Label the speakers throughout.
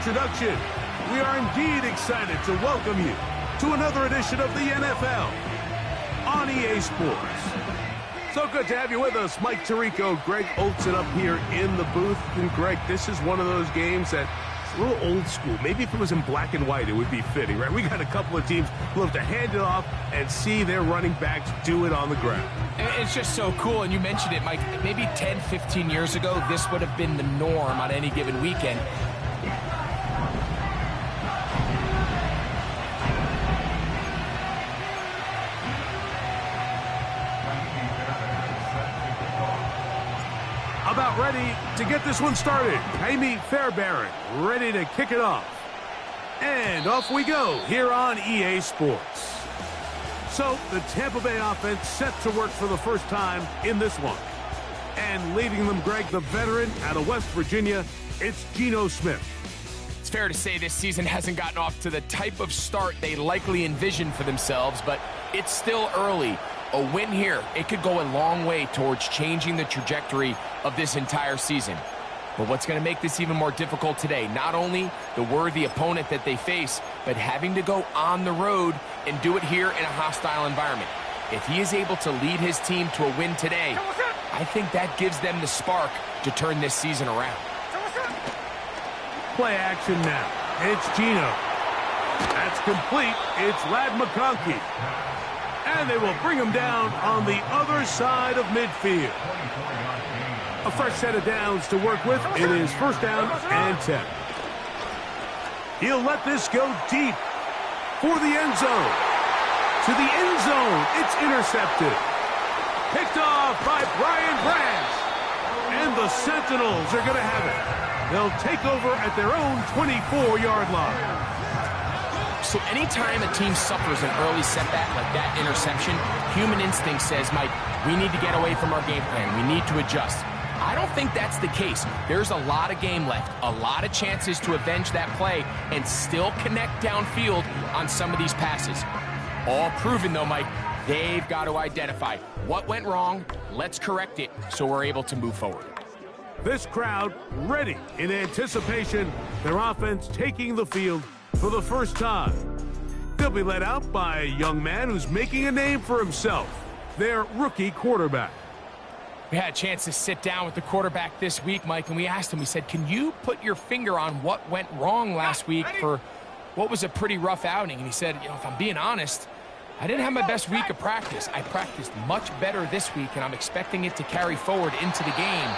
Speaker 1: introduction. We are indeed excited to welcome you to another edition of the NFL on EA Sports. So good to have you with us. Mike Tirico, Greg Olsen up here in the booth. And Greg, this is one of those games that a little old school. Maybe if it was in black and white, it would be fitting, right? We got a couple of teams who love to hand it off and see their running backs do it on the ground.
Speaker 2: It's just so cool, and you mentioned it, Mike. Maybe 10, 15 years ago, this would have been the norm on any given weekend.
Speaker 1: About ready to get this one started. Amy Fairbairn ready to kick it off. And off we go here on EA Sports. So the Tampa Bay offense set to work for the first time in this one. And leading them, Greg, the veteran out of West Virginia, it's Geno Smith.
Speaker 2: It's fair to say this season hasn't gotten off to the type of start they likely envisioned for themselves, but it's still early. A win here, it could go a long way towards changing the trajectory of this entire season. But what's going to make this even more difficult today, not only the worthy opponent that they face, but having to go on the road and do it here in a hostile environment. If he is able to lead his team to a win today, I think that gives them the spark to turn this season around.
Speaker 1: Play action now. It's Geno. That's complete. It's Ladd McConkey. And they will bring him down on the other side of midfield. A fresh set of downs to work with. It is first down and 10. He'll let this go deep for the end zone. To the end zone. It's intercepted. Picked off by Brian Branch. And the Sentinels are going to have it. They'll take over at their own 24-yard line.
Speaker 2: So anytime a team suffers an early setback like that interception, human instinct says, Mike, we need to get away from our game plan. We need to adjust. I don't think that's the case. There's a lot of game left, a lot of chances to avenge that play and still connect downfield on some of these passes. All proven, though, Mike, they've got to identify what went wrong, let's correct it so we're able to move forward.
Speaker 1: This crowd ready in anticipation, their offense taking the field for the first time. They'll be led out by a young man who's making a name for himself, their rookie quarterback.
Speaker 2: We had a chance to sit down with the quarterback this week, Mike, and we asked him, we said, can you put your finger on what went wrong last week for what was a pretty rough outing? And he said, if I'm being honest, I didn't have my best week of practice. I practiced much better this week, and I'm expecting it to carry forward into the game.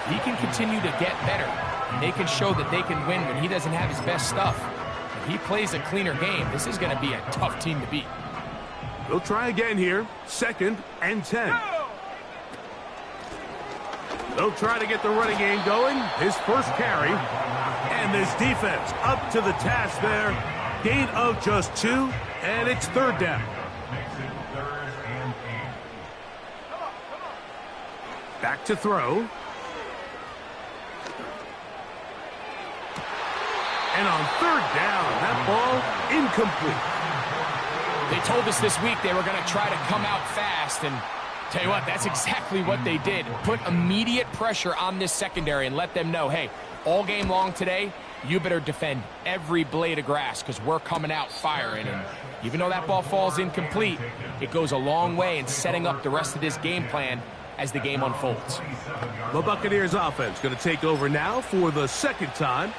Speaker 2: If he can continue to get better, and they can show that they can win when he doesn't have his best stuff, if he plays a cleaner game, this is going to be a tough team to beat.
Speaker 1: They'll try again here. Second and 10. They'll try to get the running game going. His first carry. And this defense up to the task there. Gain of just 2, and it's third down. Back to throw. And on third down, that ball incomplete.
Speaker 2: They told us this week they were going to try to come out fast, and tell you what, that's exactly what they did. Put immediate pressure on this secondary and let them know, hey, all game long today, you better defend every blade of grass because we're coming out firing. And even though that ball falls incomplete, it goes a long way in setting up the rest of this game plan as the game unfolds.
Speaker 1: The Buccaneers offense going to take over now for the second time.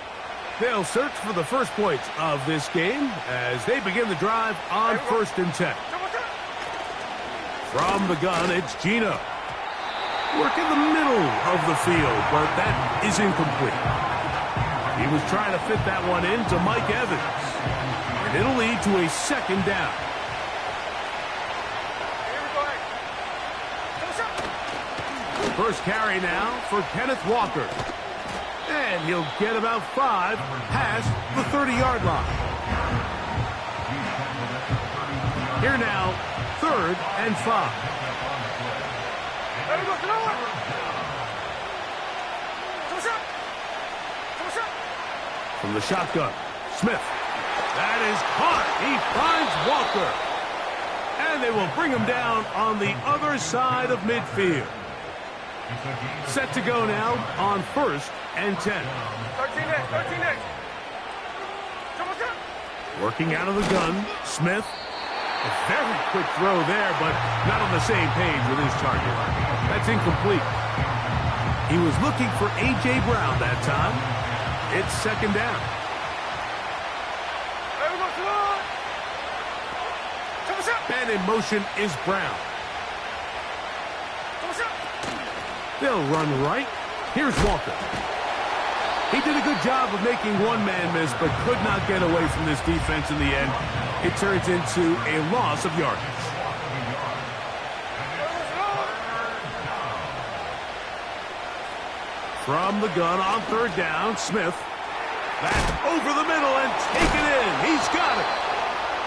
Speaker 1: They'll search for the first points of this game as they begin the drive on first and 10. From the gun, it's Geno. Work in the middle of the field, but that is incomplete. He was trying to fit that one into Mike Evans. And it'll lead to a second down. First carry now for Kenneth Walker. And he'll get about 5 past the 30-yard line. Here now, third and 5. From the shotgun, Smith. That is caught. He finds Walker. And they will bring him down on the other side of midfield. Set to go now on first and 10.
Speaker 3: 13 next.
Speaker 1: Working out of the gun, Smith. A very quick throw there, but not on the same page with his target. That's incomplete. He was looking for A.J. Brown that time. It's second down. And in motion is Brown. They'll run right. Here's Walker. He did a good job of making one man miss, but could not get away from this defense in the end. It turns into a loss of yardage. From the gun on third down, Smith. That's over the middle and taken in. He's got it.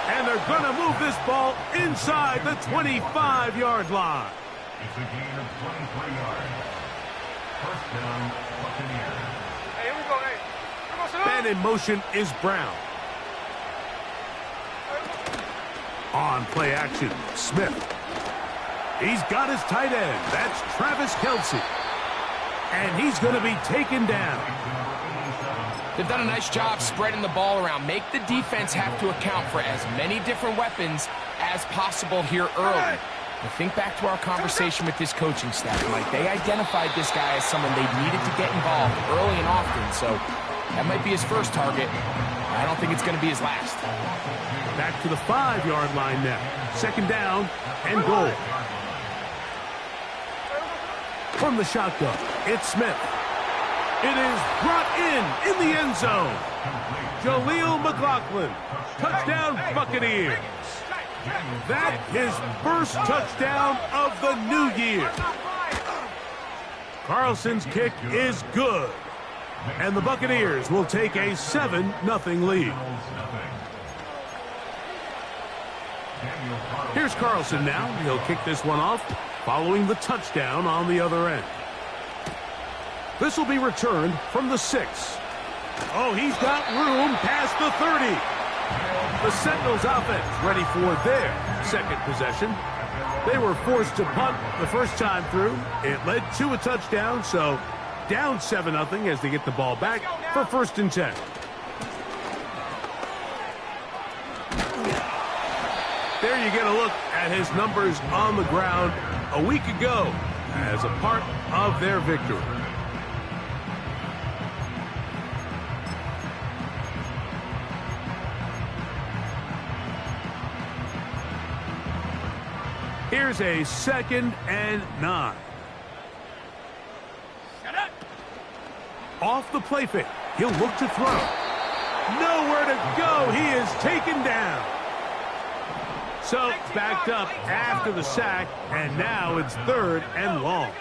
Speaker 1: And they're going to move this ball inside the 25-yard line.
Speaker 3: It's a gain of 23 yards. First down, Buccaneers.
Speaker 4: Hey, here we go, hey.
Speaker 1: And in motion is Brown. On play action, Smith. He's got his tight end. That's Travis Kelce. And he's going to be taken down.
Speaker 2: They've done a nice job spreading the ball around. Make the defense have to account for as many different weapons as possible here early. But think back to our conversation with this coaching staff, Mike. They identified this guy as someone they needed to get involved early and often. So that might be his first target. I don't think it's going to be his last.
Speaker 1: Back to the 5-yard line now. Second down and goal. From the shotgun, it's Smith. It is brought in the end zone. Jaleel McLaughlin. Touchdown, Buccaneers. That his first touchdown of the new year. Carlson's kick is good. And the Buccaneers will take a 7-0 lead. Here's Carlson now. He'll kick this one off following the touchdown on the other end. This will be returned from the 6. Oh, he's got room past the 30. The Sentinels offense ready for their second possession. They were forced to punt the first time through. It led to a touchdown, so down 7-0 as they get the ball back for first and 10. There you get a look at his numbers on the ground a week ago as a part of their victory. Here's a 2nd and 9. Off the play fake. He'll look to throw. Nowhere to go. He is taken down. So backed up after the sack, and now it's 3rd and long.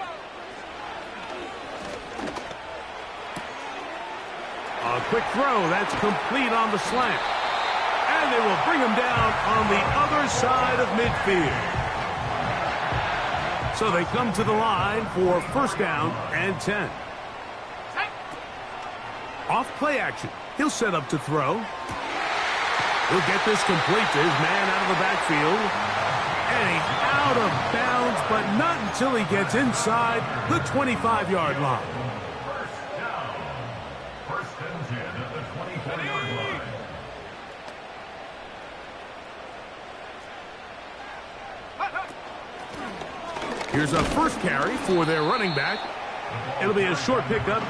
Speaker 1: A quick throw. That's complete on the slant. And they will bring him down on the other side of midfield. So they come to the line for first down and 10. Off play action. He'll set up to throw. He'll get this complete to his man out of the backfield. And he's out of bounds, but not until he gets inside the 25-yard line.
Speaker 3: First down. First and 10 at the 24-yard line.
Speaker 1: Here's a first carry for their running back. It'll be a short pickup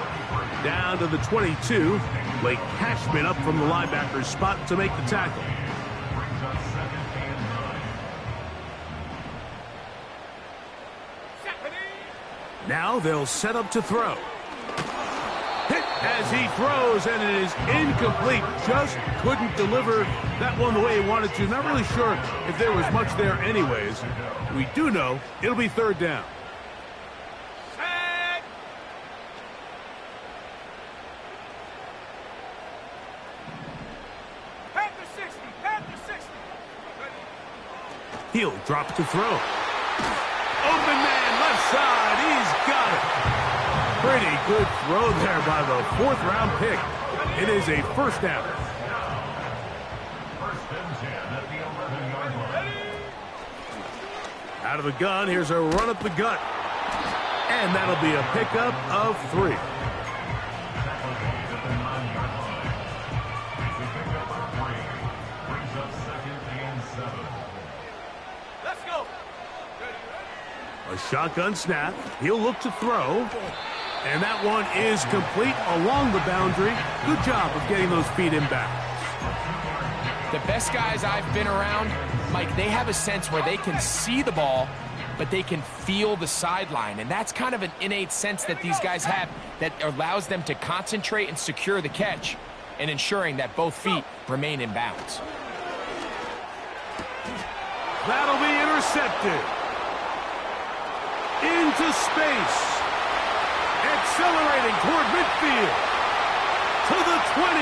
Speaker 1: down to the 22. Blake Cashman up from the linebacker's spot to make the tackle. Now they'll set up to throw. Hit as he throws, and it is incomplete. Just couldn't deliver that one the way he wanted to. Not really sure if there was much there anyways. We do know it'll be 3rd down. He'll drop to throw. Open man, left side. He's got it. Pretty good throw there by the 4th-round pick. It is a first down.
Speaker 3: First and 10 at the 11-yard line.
Speaker 1: Out of the gun, here's a run up the gut. And that'll be a pickup of 3. Shotgun snap. He'll look to throw. And that one is complete along the boundary. Good job of getting those feet in bounds.
Speaker 2: The best guys I've been around, Mike, they have a sense where they can see the ball, but they can feel the sideline. And that's kind of an innate sense that these guys have that allows them to concentrate and secure the catch and ensuring that both feet remain in bounds.
Speaker 1: That'll be intercepted. Into space. Accelerating toward midfield. To the 20.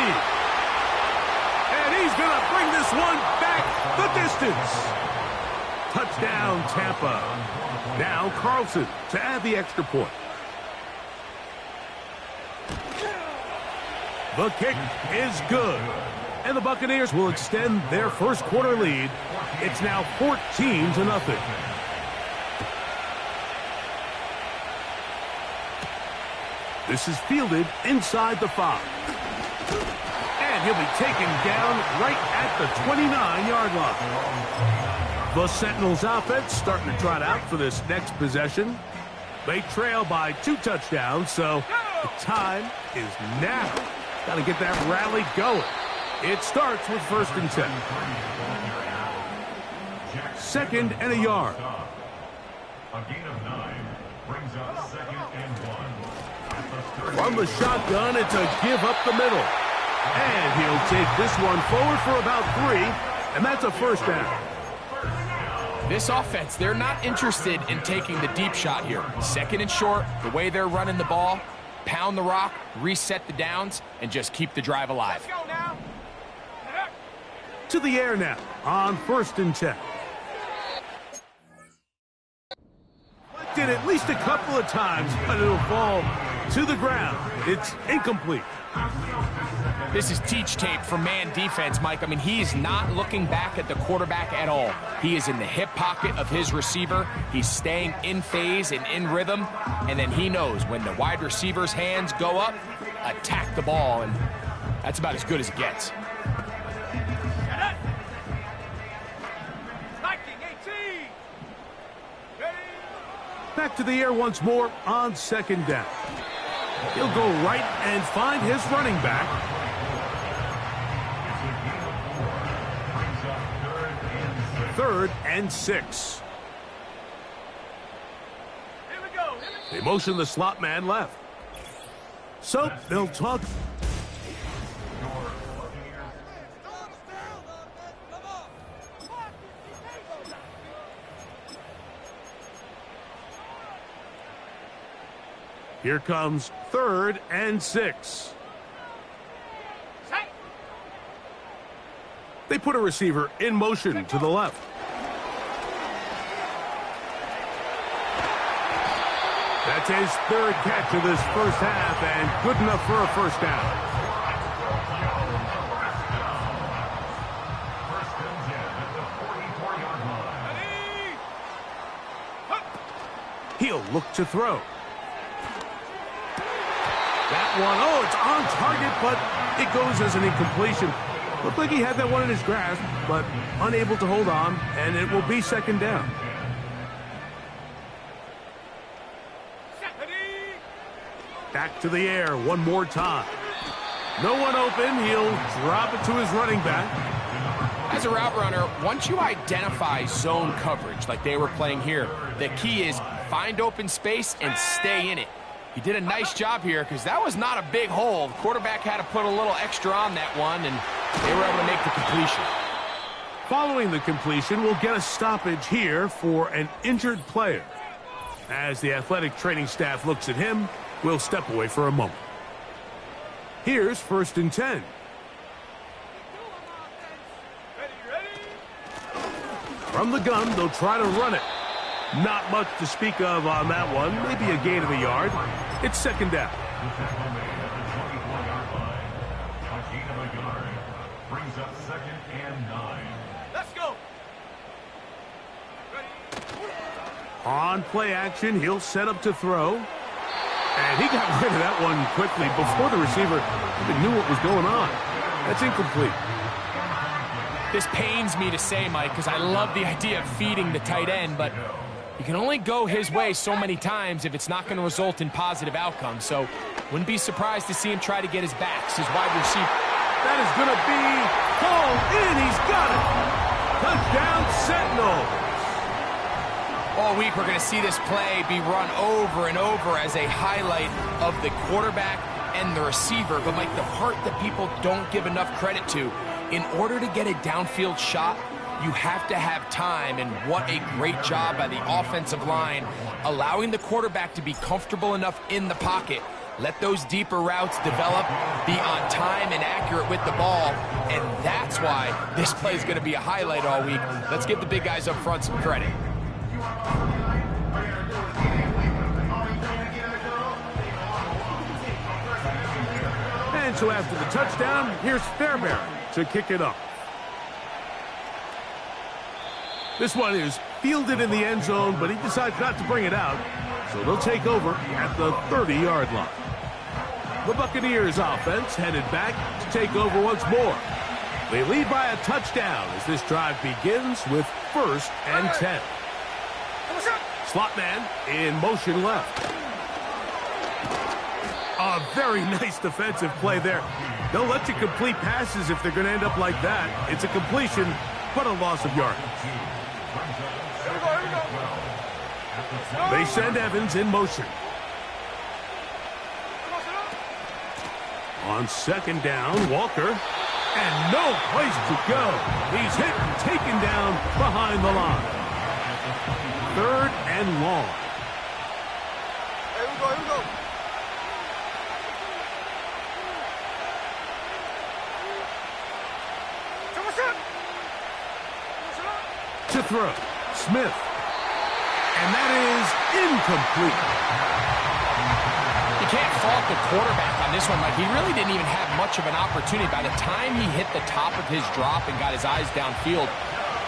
Speaker 1: And he's going to bring this one back the distance. Touchdown, Tampa. Now Carlson to add the extra point. The kick is good. And the Buccaneers will extend their first quarter lead. It's now 14-0. This is fielded inside the 5. And he'll be taken down right at the 29-yard line. The Sentinels offense starting to trot out for this next possession. They trail by 2 touchdowns, so the time is now. Got to get that rally going. It starts with 1st and 10. 2nd and a yard.
Speaker 3: A gain of 9 brings up 2nd and 1.
Speaker 1: From the shotgun, it's a give up the middle. And he'll take this one forward for about 3, and that's a 1st down.
Speaker 2: This offense, they're not interested in taking the deep shot here. 2nd and short, the way they're running the ball, pound the rock, reset the downs, and just keep the drive alive.
Speaker 4: Let's go now.
Speaker 1: To the air now on 1st and 10. Did at least a couple of times, but it'll fall to the ground. It's incomplete.
Speaker 2: This is teach tape for man defense, Mike. I mean, he's not looking back at the quarterback at all. He is in the hip pocket of his receiver. He's staying in phase and in rhythm. And then he knows when the wide receiver's hands go up, attack the ball. And that's about as good as it gets.
Speaker 1: Back to the air once more on 2nd down. He'll go right and find his running back. Third and 6.
Speaker 4: Here we go.
Speaker 1: They motion the slot man left. So they'll talk. Here comes 3rd and 6. They put a receiver in motion to the left. That's his 3rd catch of this first half, and good enough for a 1st down. He'll look to throw. That one, oh, it's on target, but it goes as an incompletion. Looked like he had that one in his grasp, but unable to hold on, and it will be 2nd down. Back to the air one more time. No one open. He'll drop it to his running back.
Speaker 2: As a route runner, once you identify zone coverage like they were playing here, the key is find open space and stay in it. He did a nice job here because that was not a big hole. The quarterback had to put a little extra on that one, and they were able to make the completion.
Speaker 1: Following the completion, we'll get a stoppage here for an injured player. As the athletic training staff looks at him, we'll step away for a moment. Here's 1st and 10. From the gun, they'll try to run it. Not much to speak of on that one. Maybe a gain of a yard. It's 2nd down.
Speaker 3: Brings up 2nd and 9.
Speaker 4: Let's go.
Speaker 1: On play action, he'll set up to throw. And he got rid of that one quickly before the receiver even knew what was going on. That's incomplete.
Speaker 2: This pains me to say, Mike, because I love the idea of feeding the tight end, but You can only go his way so many times if it's not going to result in positive outcomes. So wouldn't be surprised to see him try to get his backs, his wide receiver.
Speaker 1: That is going to be hauled in. He's got it. Touchdown, Sentinels.
Speaker 2: All week we're going to see this play be run over and over as a highlight of the quarterback and the receiver. But, Mike, the part that people don't give enough credit to, in order to get a downfield shot, you have to have time, and what a great job by the offensive line, allowing the quarterback to be comfortable enough in the pocket. Let those deeper routes develop, be on time and accurate with the ball, and that's why this play is going to be a highlight all week. Let's give the big guys up front some credit.
Speaker 1: And so after the touchdown, here's Fairbairn to kick it up. This one is fielded in the end zone, but he decides not to bring it out, so they'll take over at the 30-yard line. The Buccaneers offense headed back to take over once more. They lead by a touchdown as this drive begins with 1st and 10. Slot man in motion left. A very nice defensive play there. They'll let you complete passes if they're going to end up like that. It's a completion, but a loss of yardage. They send Evans in motion. On 2nd down, Walker. And no place to go. He's hit and taken down behind the line. 3rd and long.
Speaker 4: Here we go.
Speaker 1: To throw, Smith. And that is incomplete.
Speaker 2: You can't fault the quarterback on this one, Mike. He really didn't even have much of an opportunity. By the time he hit the top of his drop and got his eyes downfield,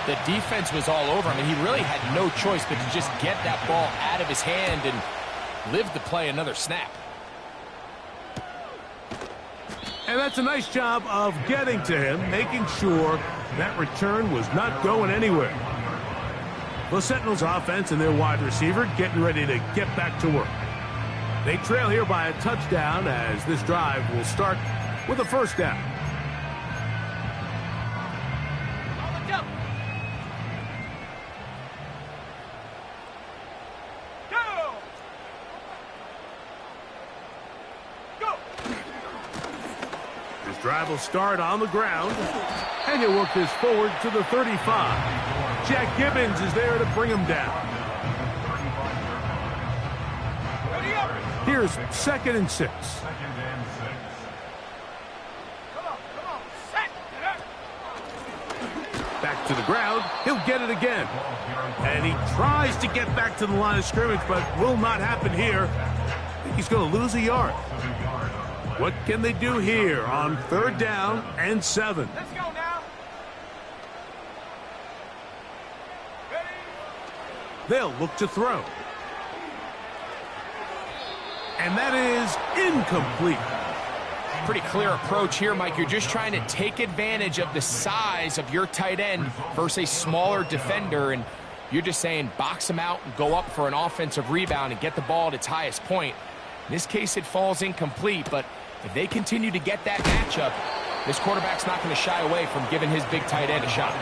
Speaker 2: the defense was all over him, and he really had no choice but to just get that ball out of his hand and live to play another snap.
Speaker 1: And that's a nice job of getting to him, making sure that return was not going anywhere. The Sentinels offense and their wide receiver getting ready to get back to work. They trail here by a touchdown as this drive will start with a 1st down. This drive will start on the ground, and he'll work this forward to the 35. Jack Gibbons is there to bring him down. Here's 2nd and 6. Back to the ground. He'll get it again. And he tries to get back to the line of scrimmage, but will not happen here. He's going to lose a yard. What can they do here on 3rd down and 7?
Speaker 4: Let's go now.
Speaker 1: They'll look to throw. And that is incomplete.
Speaker 2: Pretty clear approach here, Mike. You're just trying to take advantage of the size of your tight end versus a smaller defender, and you're just saying box him out and go up for an offensive rebound and get the ball at its highest point. In this case, it falls incomplete, but if they continue to get that matchup, this quarterback's not going to shy away from giving his big tight end a shot.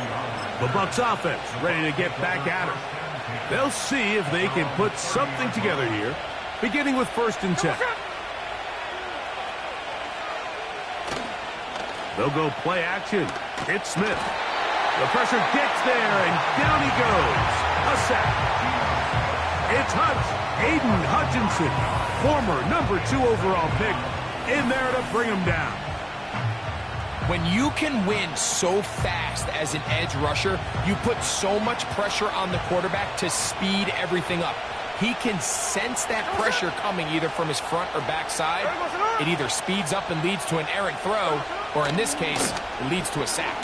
Speaker 1: The Bucs offense ready to get back at her. They'll see if they can put something together here, beginning with 1st and 10. They'll go play action. It's Smith. The pressure gets there, and down he goes. A sack. It's Aiden Hutchinson, former #2 overall pick, in there to bring him down.
Speaker 2: When you can win so fast as an edge rusher, you put so much pressure on the quarterback to speed everything up. He can sense that pressure coming either from his front or back side. It either speeds up and leads to an errant throw, or in this case, it leads to a sack.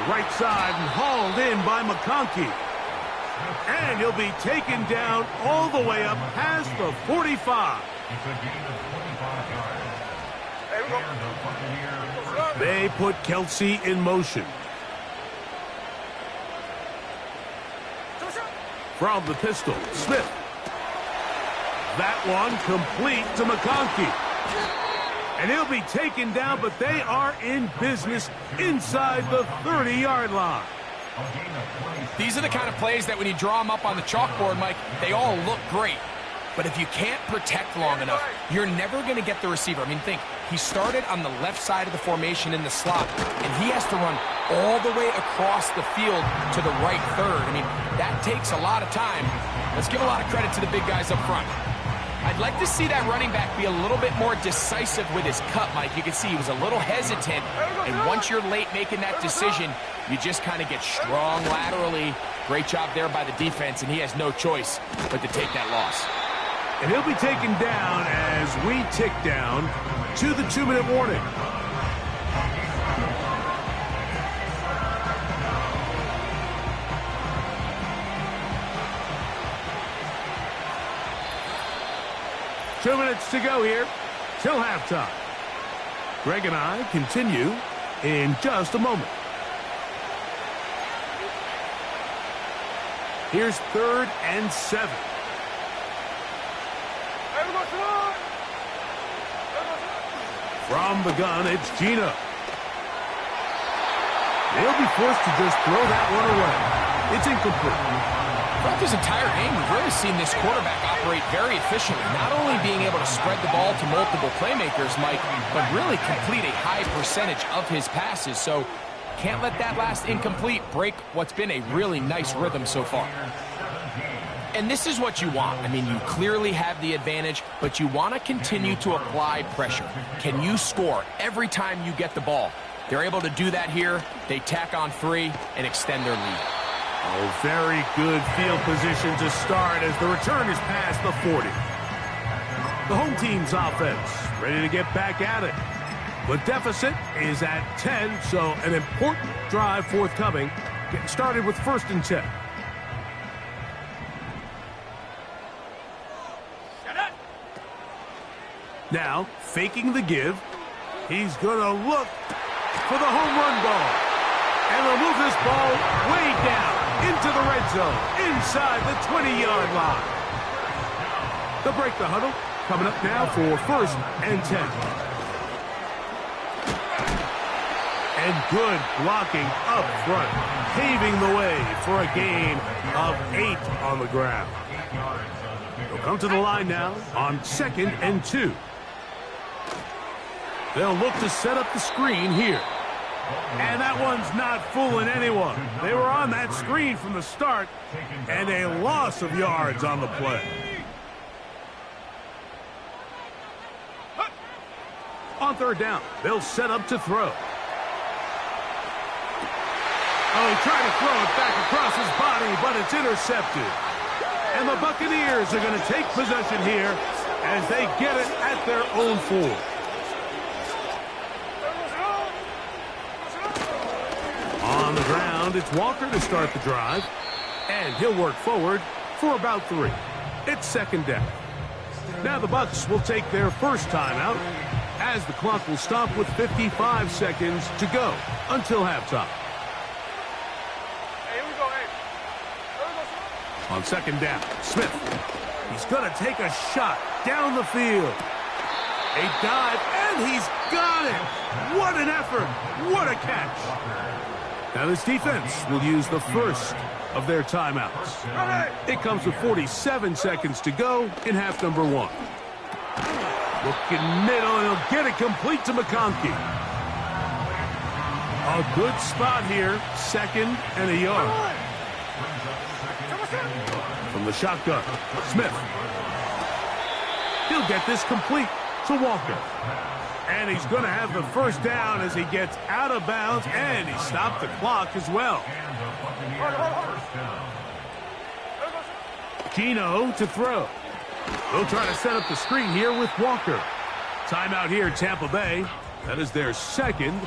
Speaker 1: Right side and hauled in by McConkey. And he'll be taken down all the way up past the 45. They put Kelsey in motion. From the pistol, Smith. That one complete to McConkey. And he'll be taken down, but they are in business inside the 30-yard line.
Speaker 2: These are the kind of plays that when you draw them up on the chalkboard, Mike, they all look great. But if you can't protect long enough, you're never going to get the receiver. I mean, think, he started on the left side of the formation in the slot, and he has to run all the way across the field to the right third. I mean, that takes a lot of time. Let's give a lot of credit to the big guys up front. I'd like to see that running back be a little bit more decisive with his cut, Mike. You can see he was a little hesitant, and once you're late making that decision, you just kind of get strong laterally. Great job there by the defense, and he has no choice but to take that loss.
Speaker 1: And he'll be taken down as we tick down to the 2-minute warning. Two minutes to go here till halftime. Greg and I continue in just a moment. Here's 3rd and 7. From the gun, it's Gino. They'll be forced to just throw that one away. It's incomplete.
Speaker 2: Throughout this entire game, we've really seen this quarterback operate very efficiently, not only being able to spread the ball to multiple playmakers, Mike, but really complete a high percentage of his passes. So can't let that last incomplete break what's been a really nice rhythm so far. And this is what you want. I mean, you clearly have the advantage, but you want to continue to apply pressure. Can you score every time you get the ball? They're able to do that here. They tack on 3 and extend their lead.
Speaker 1: Oh, very good field position to start as the return is past the 40. The home team's offense ready to get back at it. The deficit is at 10, so an important drive forthcoming. Getting started with 1st and 10. Now, faking the give. He's going to look for the home run ball. And they'll move this ball way down into the red zone, inside the 20-yard line. They'll break the huddle. Coming up now for 1st and 10. And good blocking up front, paving the way for a gain of 8 on the ground. They'll come to the line now on 2nd and 2. They'll look to set up the screen here. And that one's not fooling anyone. They were on that screen from the start, and a loss of yards on the play. On 3rd down, they'll set up to throw. Oh, he tried to throw it back across his body, but it's intercepted. And the Buccaneers are going to take possession here as they get it at their own 4. On the ground, it's Walker to start the drive. And he'll work forward for about 3. It's 2nd down. Now the Bucs will take their first timeout as the clock will stop with 55 seconds to go until halftime. On 2nd down, Smith. He's going to take a shot down the field. A dive, and he's got it. What an effort. What a catch. Now this defense will use the first of their timeouts. It comes with 47 seconds to go in half number 1. Looking middle, and he'll get it complete to McConkey. A good spot here, 2nd and a yard. From the shotgun, Smith. He'll get this complete to Walker. And he's going to have the first down as he gets out of bounds, and he stopped the clock as well. Gino to throw. They'll try to set up the screen here with Walker. Timeout here, Tampa Bay. That is their 2nd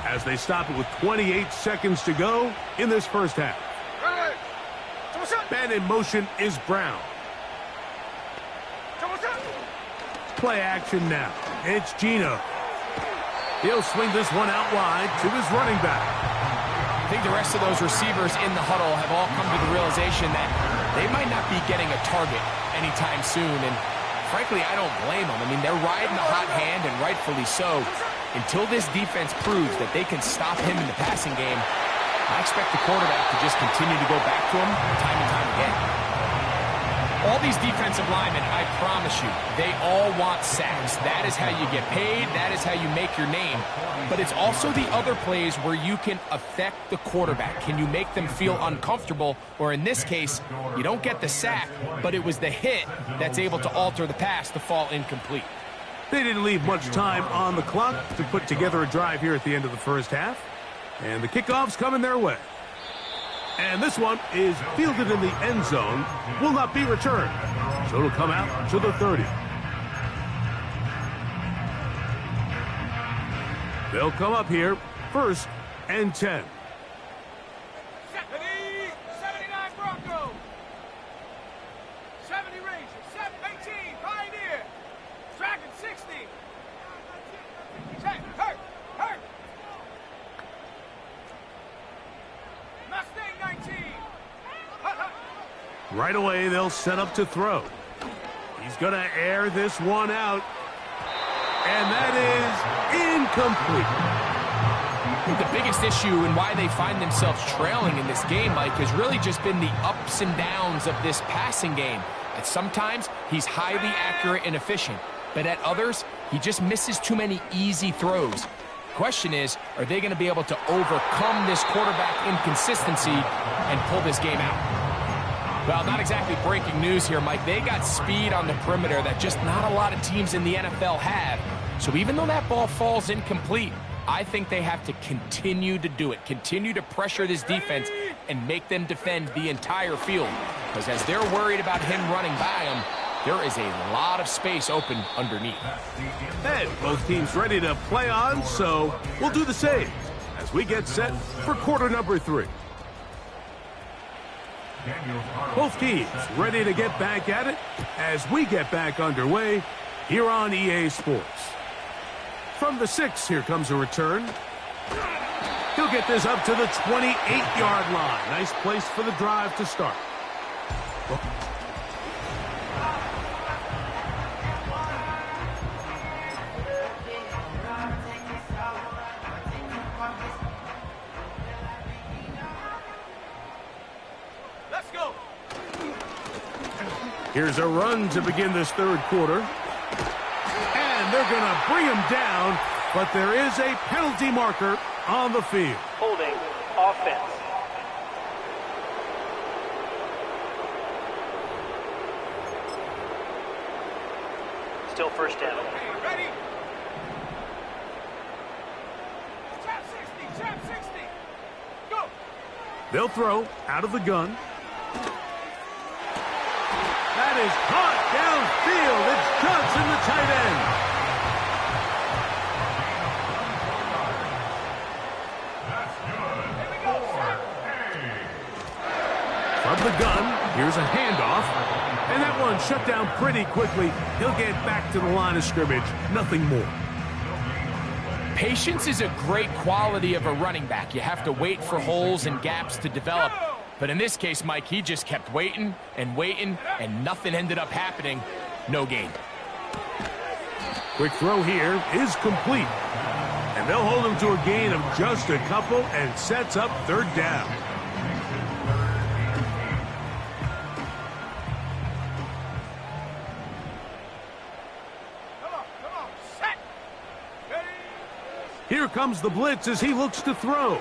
Speaker 1: as they stop it with 28 seconds to go in this first half. Man in motion is Brown. Play action now. It's Gino. He'll swing this one out wide to his running back.
Speaker 2: I think the rest of those receivers in the huddle have all come to the realization that they might not be getting a target anytime soon, and frankly, I don't blame them. I mean, they're riding a hot hand, and rightfully so. Until this defense proves that they can stop him in the passing game, I expect the quarterback to just continue to go back to him time and time again. All these defensive linemen, I promise you, they all want sacks. That is how you get paid. That is how you make your name. But it's also the other plays where you can affect the quarterback. Can you make them feel uncomfortable? Or in this case, you don't get the sack, but it was the hit that's able to alter the pass to fall incomplete.
Speaker 1: They didn't leave much time on the clock to put together a drive here at the end of the first half. And the kickoff's coming their way. And this one is fielded in the end zone, will not be returned. So it'll come out to the 30. They'll come up here, 1st and 10.
Speaker 4: 79 Broncos. 70 Rangers. 18 Pioneer. Dragon 60. Hurt. Mustang 19.
Speaker 1: Right away, they'll set up to throw. He's going to air this one out. And that is incomplete.
Speaker 2: I think the biggest issue and why they find themselves trailing in this game, Mike, has really just been the ups and downs of this passing game. And sometimes he's highly accurate and efficient, but at others, he just misses too many easy throws. Question is, are they going to be able to overcome this quarterback inconsistency and pull this game out? Well, not exactly breaking news here, Mike. They got speed on the perimeter that just not a lot of teams in the NFL have. So even though that ball falls incomplete, I think they have to continue to do it, continue to pressure this defense and make them defend the entire field. Because as they're worried about him running by them, there is a lot of space open underneath.
Speaker 1: And both teams ready to play on, so we'll do the same as we get set for quarter number 3. Both teams ready to get back at it as we get back underway here on EA Sports. From the 6, here comes a return. He'll get this up to the 28-yard line. Nice place for the drive to start. Here's a run to begin this 3rd quarter. And they're going to bring him down, but there is a penalty marker on the field.
Speaker 5: Holding offense. Still 1st down.
Speaker 4: Ready? Trap 60. Go.
Speaker 1: They'll throw out of the gun. That is caught downfield. It's Johnson, the tight end. From the gun, here's a handoff. And that one shut down pretty quickly. He'll get back to the line of scrimmage. Nothing more.
Speaker 2: Patience is a great quality of a running back. You have to wait for holes and gaps to develop. But in this case, Mike, he just kept waiting, and nothing ended up happening. No gain.
Speaker 1: Quick throw here is complete. And they'll hold him to a gain of just a couple and sets up 3rd down.
Speaker 4: Come on. Set. Ready.
Speaker 1: Here comes the blitz as he looks to throw.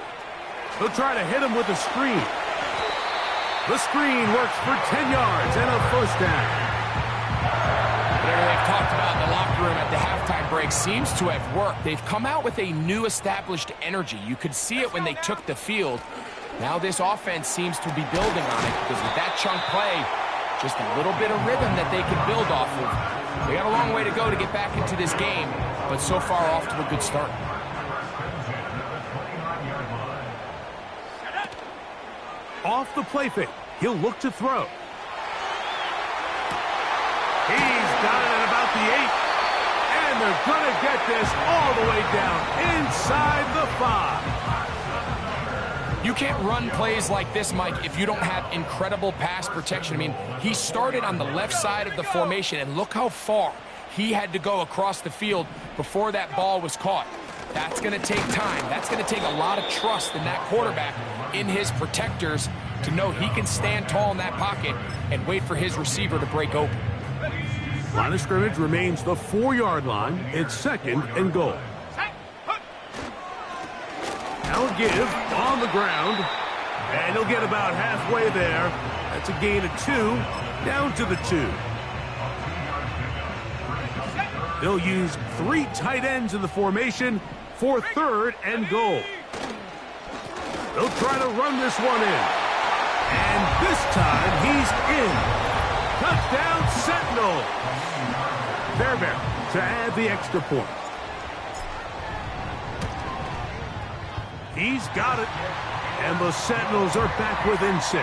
Speaker 1: He'll try to hit him with a screen. The screen works for 10 yards and a 1st down.
Speaker 2: Whatever they've talked about in the locker room at the halftime break seems to have worked. They've come out with a new established energy. You could see it when they took the field. Now this offense seems to be building on it because with that chunk play, just a little bit of rhythm that they can build off of. They got a long way to go to get back into this game, but so far off to a good start.
Speaker 1: Off the play fake, he'll look to throw. He's got it at about the 8. And they're going to get this all the way down inside the 5.
Speaker 2: You can't run plays like this, Mike, if you don't have incredible pass protection. I mean, he started on the left side of the formation, and look how far he had to go across the field before that ball was caught. That's going to take time. That's going to take a lot of trust in that quarterback, in his protectors, to know he can stand tall in that pocket and wait for his receiver to break open.
Speaker 1: Line of scrimmage remains the 4-yard line. It's 2nd and goal. Now a give on the ground, and he'll get about halfway there. That's a gain of 2, down to the 2. They'll use 3 tight ends in the formation for 3rd and goal. They'll try to run this one in. And this time he's in. Touchdown Sentinel. Fairbairn to add the extra point. He's got it. And the Sentinels are back within 6.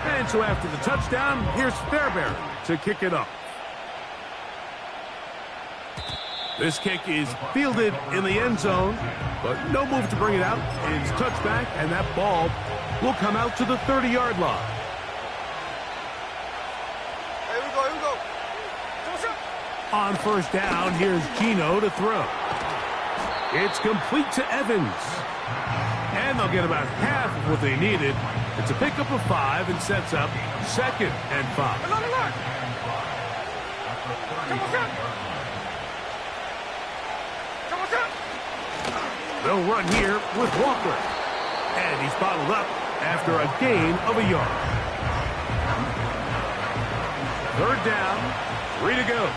Speaker 1: And so after the touchdown, here's Fairbairn to kick it up. This kick is fielded in the end zone, but no move to bring it out. It's touchback, and that ball will come out to the 30-yard line.
Speaker 4: Here we go.
Speaker 1: On first down, here's Gino to throw. It's complete to Evans. And they'll get about half of what they needed. It's a pickup of 5 and sets up 2nd and 5. They'll run here with Walker. And he's bottled up after a gain of a yard. 3rd down, 3 to go.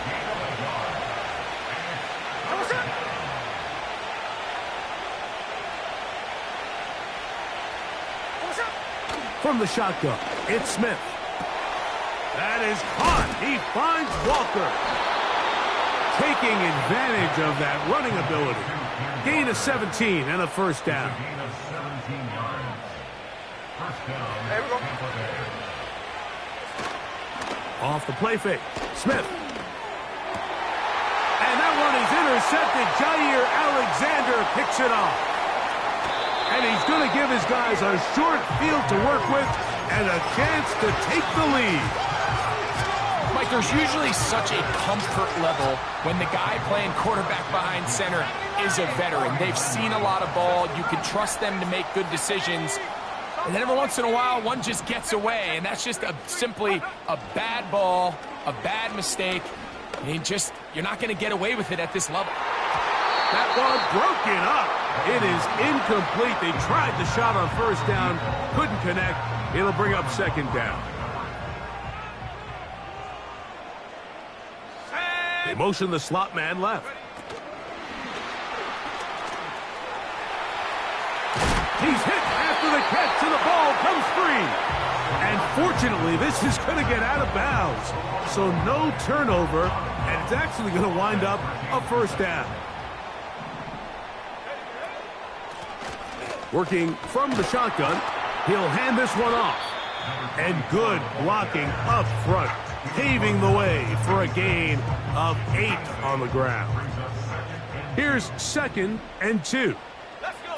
Speaker 1: From the shotgun, it's Smith. That is caught. He finds Walker. Taking advantage of that running ability. Gain of 17 and a first down.
Speaker 4: There we go.
Speaker 1: Off the play fake. Smith. And that one is intercepted. Jair Alexander picks it off. And he's going to give his guys a short field to work with and a chance to take the lead.
Speaker 2: Mike, there's usually such a comfort level when the guy playing quarterback behind center is a veteran. They've seen a lot of ball. You can trust them to make good decisions. And then every once in a while, one just gets away, and that's just simply a bad ball, a bad mistake. You're not going to get away with it at this level.
Speaker 1: That ball broken up. It is incomplete. They tried the shot on first down, couldn't connect. It'll bring up 2nd down. They motion the slot man left. He's hit after the catch, and the ball comes free. And fortunately, this is going to get out of bounds. So no turnover, and it's actually going to wind up a first down. Working from the shotgun, he'll hand this one off. And good blocking up front, paving the way for a gain of 8 on the ground. Here's 2nd and 2.
Speaker 4: Let's go.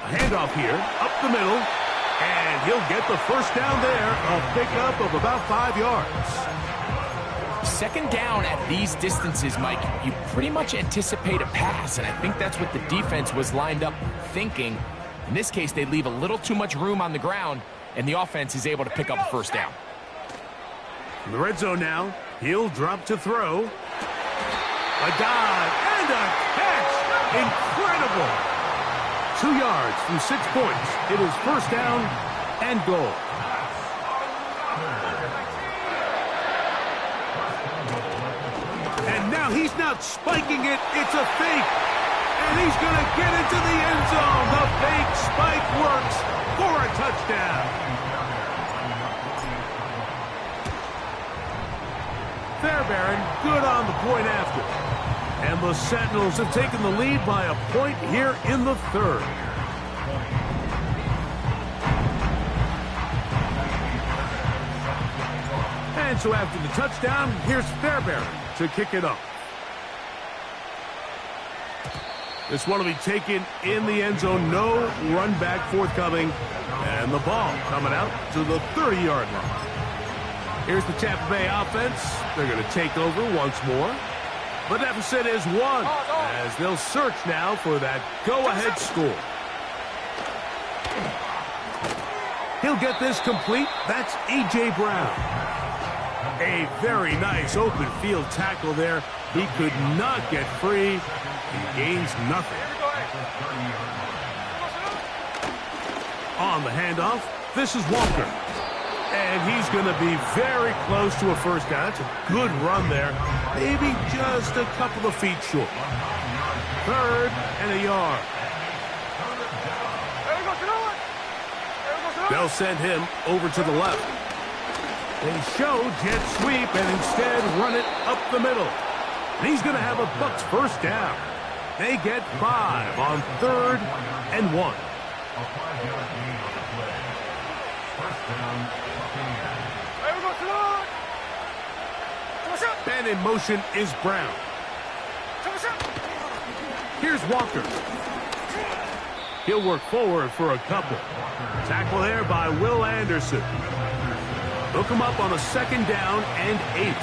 Speaker 1: A handoff here, up the middle, and he'll get the first down there, a pickup of about 5 yards.
Speaker 2: 2nd down at these distances, Mike, you pretty much anticipate a pass, and I think that's what the defense was lined up thinking. In this case, they leave a little too much room on the ground, and the offense is able to pick up a first down.
Speaker 1: In the red zone now, he'll drop to throw. A dive and a catch. Incredible. 2 yards from 6 points. It is first down and goal. And now he's not spiking it. It's a fake. And he's going to get into the end zone. The fake spike works for a touchdown. Fairbairn good on the point after. And the Sentinels have taken the lead by a point here in the 3rd. And so after the touchdown, here's Fairbairn to kick it off. This one will be taken in the end zone. No run back forthcoming. And the ball coming out to the 30-yard line. Here's the Tampa Bay offense. They're going to take over once more. The deficit is 1 as they'll search now for that go-ahead score. He'll get this complete. That's A.J. Brown. A very nice open field tackle there. He could not get free. He gains nothing. On the handoff, this is Walker. And he's going to be very close to a first down. That's a good run there. Maybe just a couple of feet short. 3rd and a yard. They'll send him over to the left. They show jet sweep and instead run it up the middle. And he's going to have a Bucs first down. They get 5 on 3rd and 1.
Speaker 3: A 5-yard gain on the play. First down, Buccaneers.
Speaker 1: And in motion is Brown. Here's Walker. He'll work forward for a couple. Tackle there by Will Anderson. Hook him up on a 2nd down and 8.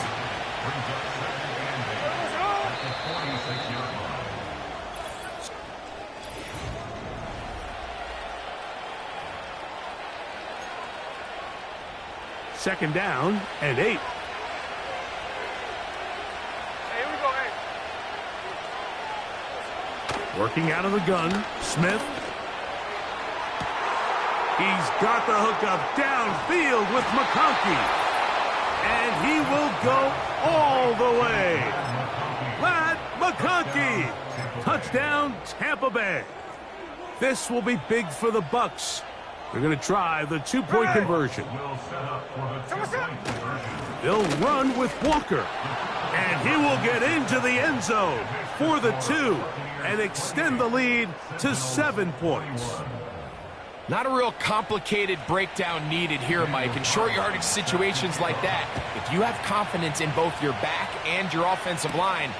Speaker 1: Second down and 8. Working out of the gun, Smith. He's got the hookup downfield with McConkey. And he will go all the way. Lad McConkey. Touchdown, Tampa Bay. This will be big for the Bucs. They're going to try the 2-point conversion. They'll run with Walker. And he will get into the end zone for the 2 and extend the lead to 7 points.
Speaker 2: Not a real complicated breakdown needed here, Mike. In short yardage situations like that, if you have confidence in both your back and your offensive line,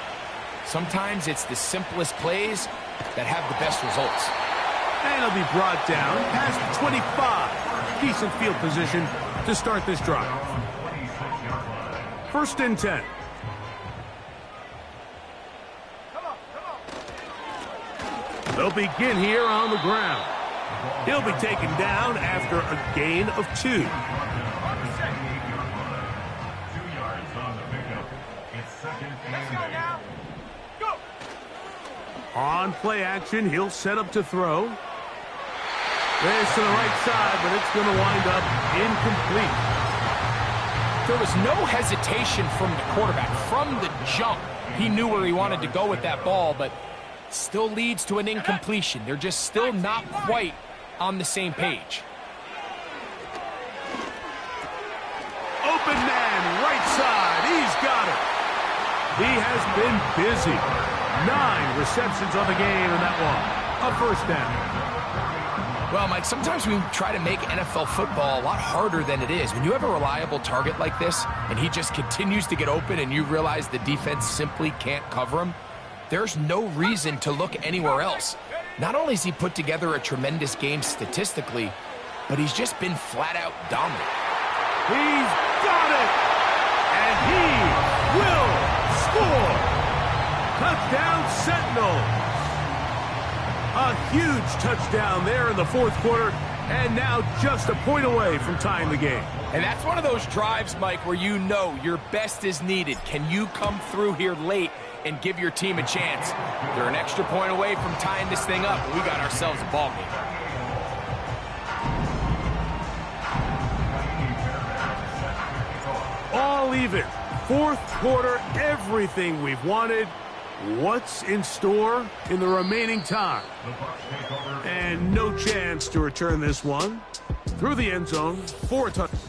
Speaker 2: sometimes it's the simplest plays that have the best results.
Speaker 1: And he'll be brought down past the 25. Decent field position to start this drive. 1st and 10. They'll begin here on the ground. He'll be taken down after a gain of 2.
Speaker 3: 2 yards on the pickup. It's 2nd and 8.
Speaker 1: On play action, he'll set up to throw. This to the right side, but it's going to wind up incomplete.
Speaker 2: There was no hesitation from the quarterback. From the jump, he knew where he wanted to go with that ball, but still leads to an incompletion. They're just still not quite on the same page.
Speaker 1: Open man, right side. He's got it. He has been busy. 9 receptions on the game in that one. A first down.
Speaker 2: Well, Mike, sometimes we try to make NFL football a lot harder than it is. When you have a reliable target like this, and he just continues to get open, and you realize the defense simply can't cover him, there's no reason to look anywhere else. Not only has he put together a tremendous game statistically, but he's just been flat-out dominant.
Speaker 1: He's got it! And he will score! Touchdown, Sentinels! A huge touchdown there in the 4th quarter, and now just a point away from tying the game.
Speaker 2: And that's one of those drives, Mike, where you know your best is needed. Can you come through here late and give your team a chance? They're an extra point away from tying this thing up, and we got ourselves a ball game.
Speaker 1: All even. 4th quarter, everything we've wanted. What's in store in the remaining time? And no chance to return this one. Through the end zone, 4 touchdowns.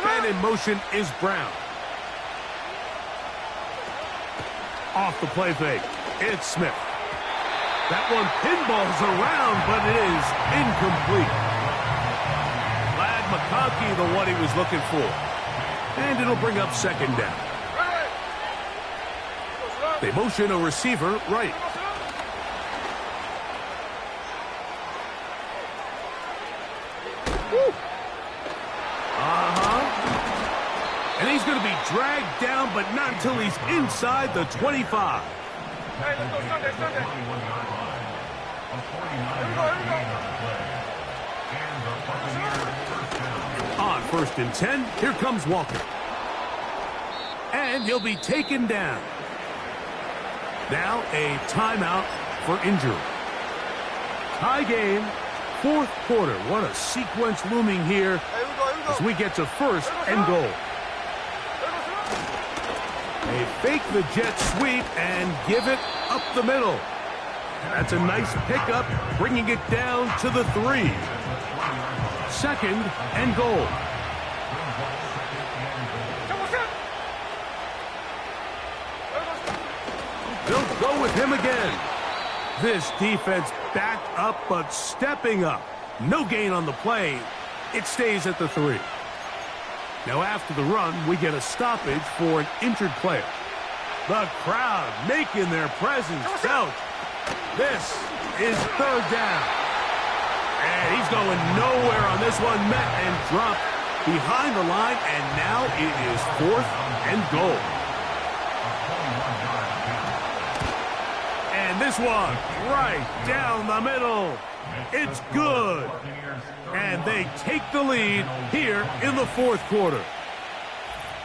Speaker 1: And in motion is Brown. Off the play fake, it's Smith. That one pinballs around, but it is incomplete. Lad McConkey, the one he was looking for. And it'll bring up second down. They motion a receiver right. And he's going to be dragged down, but not until he's inside the 25.
Speaker 4: Hey, let's go Sunday, Sunday.
Speaker 1: On 1st and 10, here comes Walker. And he'll be taken down. Now a timeout for injury. Tie game, 4th quarter. What a sequence looming here as we get to 1st and goal. They fake the jet sweep and give it up the middle. That's a nice pickup, bringing it down to the 3. 2nd and goal. They'll go with him again. This defense backed up, but stepping up. No gain on the play. It stays at the 3. Now after the run, we get a stoppage for an injured player. The crowd making their presence felt. This is 3rd down. And he's going nowhere on this one. Met and dropped behind the line, and now it is 4th and goal. And this one right down the middle. It's good. And they take the lead here in the 4th quarter.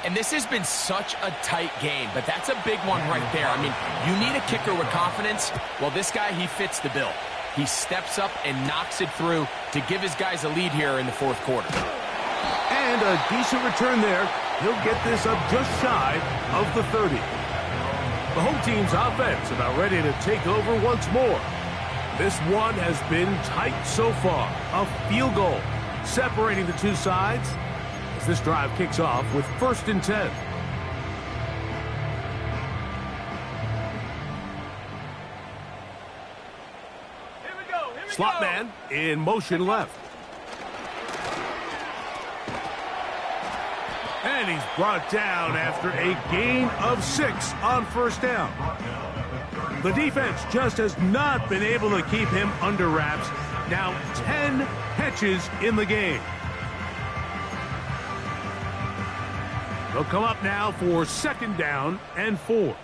Speaker 2: And this has been such a tight game, but that's a big one right there. I mean, you need a kicker with confidence. Well, this guy, he fits the bill. He steps up and knocks it through to give his guys a lead here in the 4th quarter.
Speaker 1: And a decent return there. He'll get this up just shy of the 30. The home team's offense about ready to take over once more. This one has been tight so far. A field goal separating the two sides as this drive kicks off with 1st and 10. Slot man in motion left. And he's brought down after a gain of 6 on 1st down. The defense just has not been able to keep him under wraps. Now 10 catches in the game. They'll come up now for 2nd down and 4.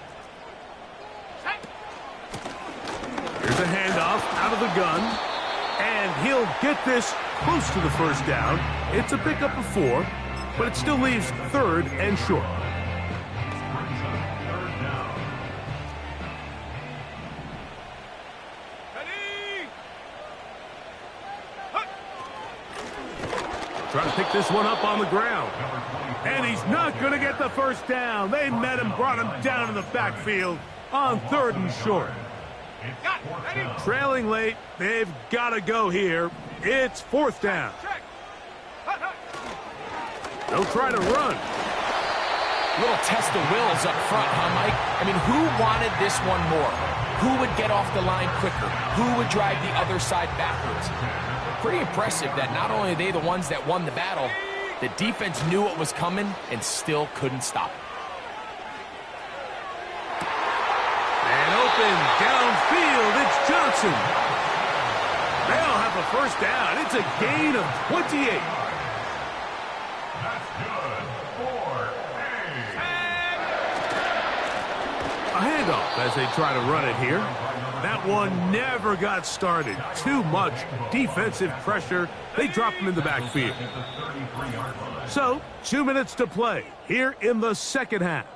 Speaker 1: Here's a handoff out of the gun. And he'll get this close to the 1st down. It's a pickup of 4, but it still leaves 3rd and short. Trying to pick this one up on the ground. And he's not going to get the 1st down. They met him, brought him down in the backfield on 3rd and short. Trailing late, they've got to go here. It's 4th down. They'll try to run.
Speaker 2: Little test of wills up front, huh, Mike? I mean, who wanted this one more? Who would get off the line quicker? Who would drive the other side backwards? Pretty impressive that not only are they the ones that won the battle, the defense knew what was coming and still couldn't stop it.
Speaker 1: And open downfield, it's Johnson. They'll have a 1st down. It's a gain of 28.
Speaker 3: That's good for
Speaker 1: A handoff as they try to run it here. That one never got started. Too much defensive pressure. They drop him in the backfield. So, 2 minutes to play here in the 2nd half.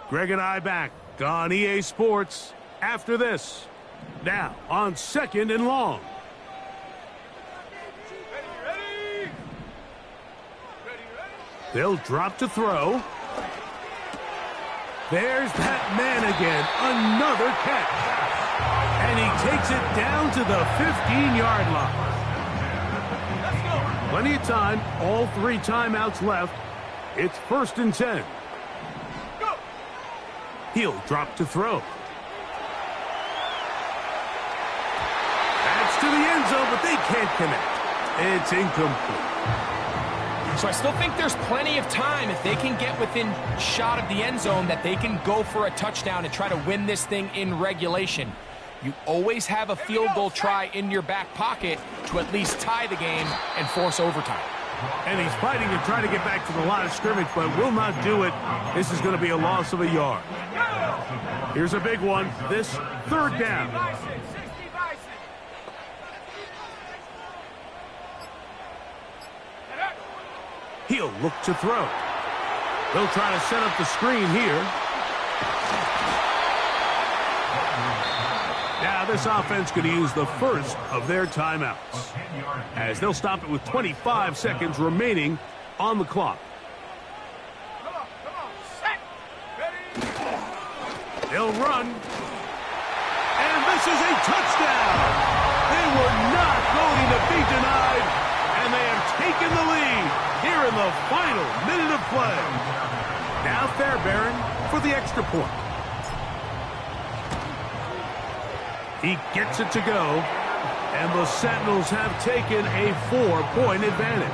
Speaker 1: Greg and I back on EA Sports after this. Now on 2nd and long. They'll drop to throw. There's that man again. Another catch. And he takes it down to the 15-yard line. Plenty of time. All 3 timeouts left. It's 1st and 10. He'll drop to throw. end zone, but they can't connect. It's incomplete.
Speaker 2: So I still think there's plenty of time if they can get within shot of the end zone that they can go for a touchdown and try to win this thing in regulation. You always have a field goal try in your back pocket to at least tie the game and force overtime.
Speaker 1: And he's fighting to try to get back to the line of scrimmage, but will not do it. This is going to be a loss of a yard. Here's a big one. This third down. He'll look to throw. They'll try to set up the screen here. Now this offense going to use the first of their timeouts, as they'll stop it with 25 seconds remaining on the clock. They'll run. And this is a touchdown. They were not going to be denied, and they have taken the lead here in the final minute of play. Now Fairbairn for the extra point. He gets it to go, and the Sentinels have taken a 4-point advantage.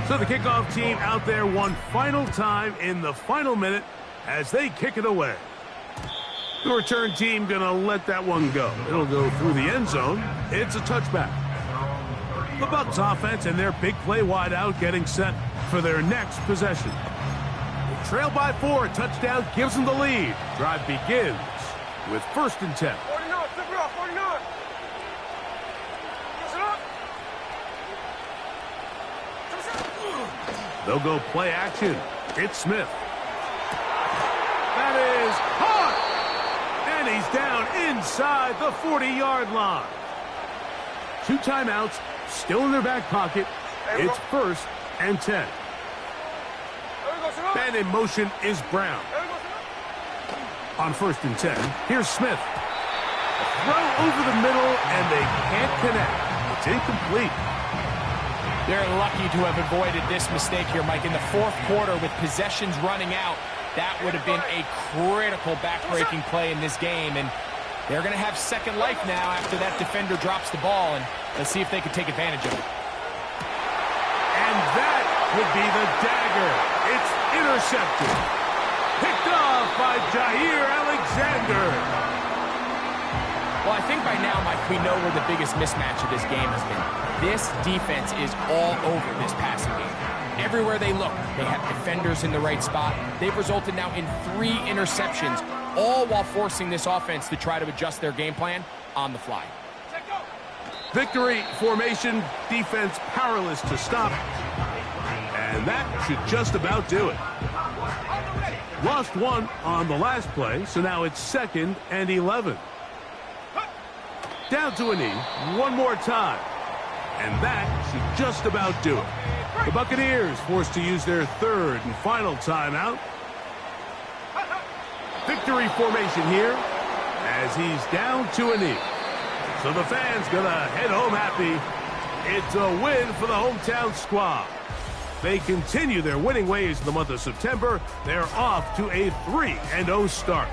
Speaker 1: So the kickoff team out there one final time in the final minute as they kick it away. The return team going to let that one go. It'll go through the end zone. It's a touchback. The Bucs offense and their big play wide out getting set for their next possession. They trail by 4. A touchdown gives them the lead. Drive begins with 1st and 10.
Speaker 4: 49, flip it off, 49.
Speaker 1: They'll go play action. It's Smith. That is caught. And he's down inside the 40-yard line. 2 timeouts still in their back pocket. It's 1st and 10. And in motion is Brown. On 1st and 10, here's Smith. A throw over the middle, and they can't connect. It's incomplete.
Speaker 2: They're lucky to have avoided this mistake here, Mike. In the 4th quarter, with possessions running out, that would have been a critical back-breaking play in this game. And they're going to have second life now after that defender drops the ball. And let's see if they can take advantage of it.
Speaker 1: And that would be the dagger. It's intercepted. Picked off by Jair Alexander.
Speaker 2: Well, I think by now, Mike, we know where the biggest mismatch of this game has been. This defense is all over this passing game. Everywhere they look, they have defenders in the right spot. They've resulted now in 3 interceptions, all while forcing this offense to try to adjust their game plan on the fly.
Speaker 1: Victory formation, defense powerless to stop. And that should just about do it. Lost 1 on the last play, so now it's 2nd and 11. Down to a knee, one more time. And that should just about do it. The Buccaneers forced to use their 3rd and final timeout. Victory formation here as he's down to a knee. So the fans gonna head home happy. It's a win for the hometown squad. They continue their winning ways in the month of September. They're off to a 3-0 start.